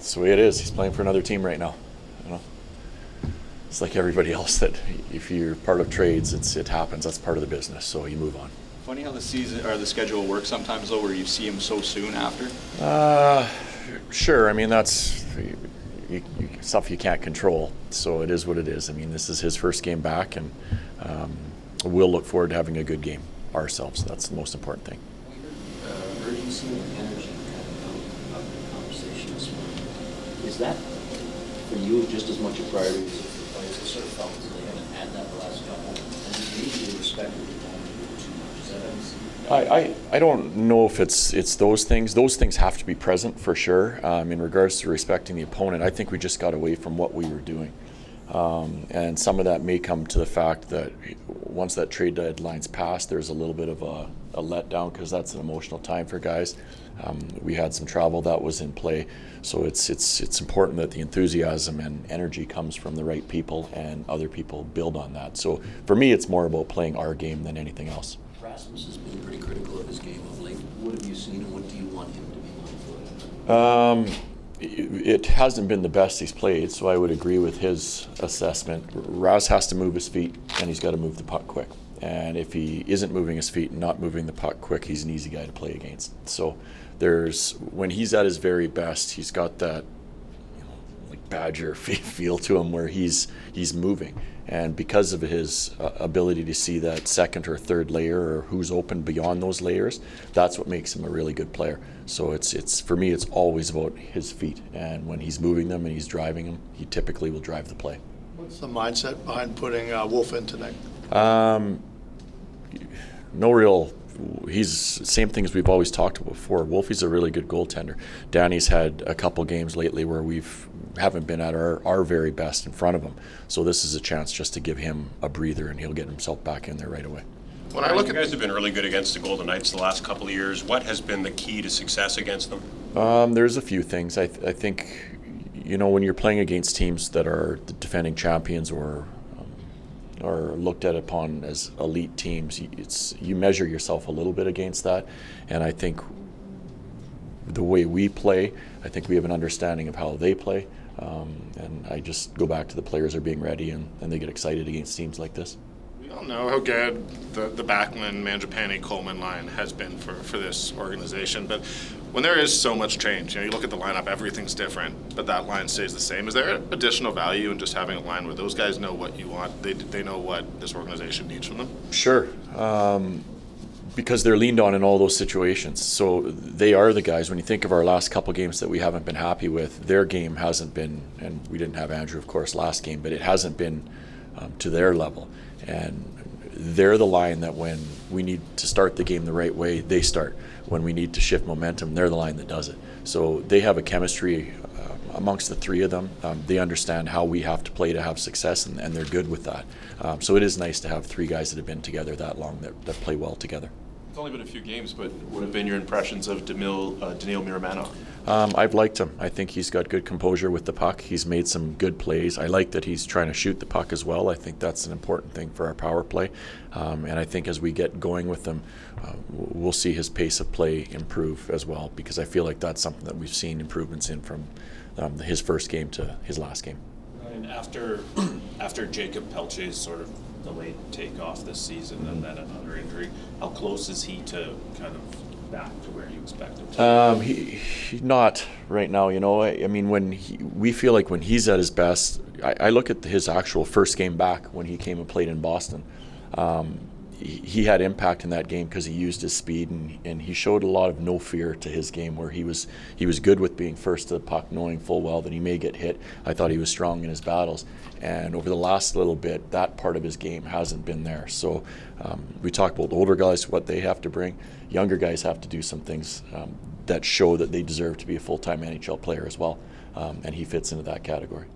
That's the way it is. He's playing for another team right now. You know, it's like everybody else that if you're part of trades, it happens. That's part of the business. So you move on. Funny how the season or the schedule works sometimes, though, where you see him so soon after. Sure. I mean, that's stuff you can't control. So it is what it is. I mean, this is his first game back, and we'll look forward to having a good game ourselves. That's the most important thing. Urgency and energy kind of the conversation this morning. Is that for you just as much a priority as for the players? They sort of felt that they haven't had that the last couple, and maybe they respect the opponent too much. Is that I don't know if it's those things. Those things have to be present for sure. In regards to respecting the opponent, I think we just got away from what we were doing. And some of that may come to the fact that once that trade deadline's passed, there's a little bit of a letdown because that's an emotional time for guys. We had some travel that was in play, so it's important that the enthusiasm and energy comes from the right people and other people build on that. So for me, it's more about playing our game than anything else. Rasmus has been pretty critical of his game of late. What have you seen, and what do you want him to be mindful of? It hasn't been the best he's played, so I would agree with his assessment. Raz has to move his feet, and he's got to move the puck quick. And if he isn't moving his feet and not moving the puck quick, he's an easy guy to play against. So when he's at his very best, he's got that like Badger feel to him where he's moving. And because of his ability to see that second or third layer or who's open beyond those layers, that's what makes him a really good player. So it's for me, it's always about his feet. And when he's moving them and he's driving them, he typically will drive the play. What's the mindset behind putting Wolf in tonight? No real. He's same thing as we've always talked about before. Wolfie's a really good goaltender. Danny's had a couple games lately where haven't been at our very best in front of him. So this is a chance just to give him a breather, and he'll get himself back in there right away. When I look, you guys have been really good against the Golden Knights the last couple of years. What has been the key to success against them? There's a few things. I think, when you're playing against teams that are the defending champions or looked at upon as elite teams, you measure yourself a little bit against that. And I think the way we play, I think we have an understanding of how they play. And I just go back to the players are being ready and they get excited against teams like this. We all know how good the Backlund, Mangiapane, Coleman line has been for this organization, but when there is so much change, you look at the lineup, everything's different, but that line stays the same. Is there additional value in just having a line where those guys know what you want, they know what this organization needs from them? Sure. Because they're leaned on in all those situations. So they are the guys. When you think of our last couple games that we haven't been happy with, their game hasn't been, and we didn't have Andrew, of course, last game, but it hasn't been to their level. And they're the line that when we need to start the game the right way, they start. When we need to shift momentum, they're the line that does it. So they have a chemistry amongst the three of them. They understand how we have to play to have success, and they're good with that. So it is nice to have three guys that have been together that long that play well together. It's only been a few games, but what have been your impressions of Daniil Miramanov? I've liked him. I think he's got good composure with the puck. He's made some good plays. I like that he's trying to shoot the puck as well. I think that's an important thing for our power play. And I think as we get going with them, we'll see his pace of play improve as well, because I feel like that's something that we've seen improvements in from his first game to his last game. And after Jacob Pelche's sort of delayed takeoff this season and then another injury, how close is he to kind of back to where you expect him to? He not right now. I mean, we feel like when he's at his best, I look at his actual first game back when he came and played in Boston. He had impact in that game because he used his speed and he showed a lot of no fear to his game, where he was good with being first to the puck, knowing full well that he may get hit. I thought he was strong in his battles, and over the last little bit, that part of his game hasn't been there. So we talk about older guys, what they have to bring. Younger guys have to do some things that show that they deserve to be a full-time NHL player as well, and he fits into that category.